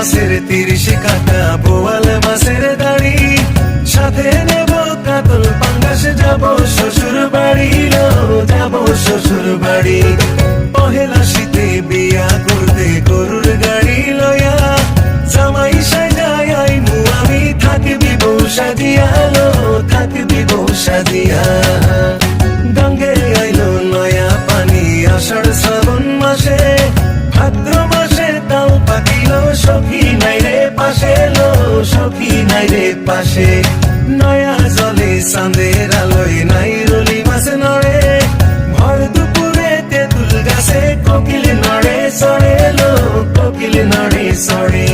মাসের 30 কাটা বোয়াল মাসের দাড়ি, সাথে নেব কাতল পাঙ্গাস, যাব শ্বশুর বাড়ি, যাব শ্বশুর বাড়ি। পহেলা শীতে বিয়া করতে গরুর গাড়ি লয়া, জামাই সাজাই আইমু আমি, থাকবি বউ সাজিয়া, থাকবি বউ সাজিয়া। গঙ্গে আইলো নয়া পানি আষাঢ় শ্রাবণ মাসে, ভাদ্র মাসে তাও পাকিল, সখী নাই রে পাশে, সখী নাই রে পাশে। নয়া জলে চাঁদের আলোয় নাই রলি মাছ নড়ে, ভর দুপুরে তেঁতুল গাছে কোকিল নড়ে চড়ে, কোকিল নড়ে চড়ে।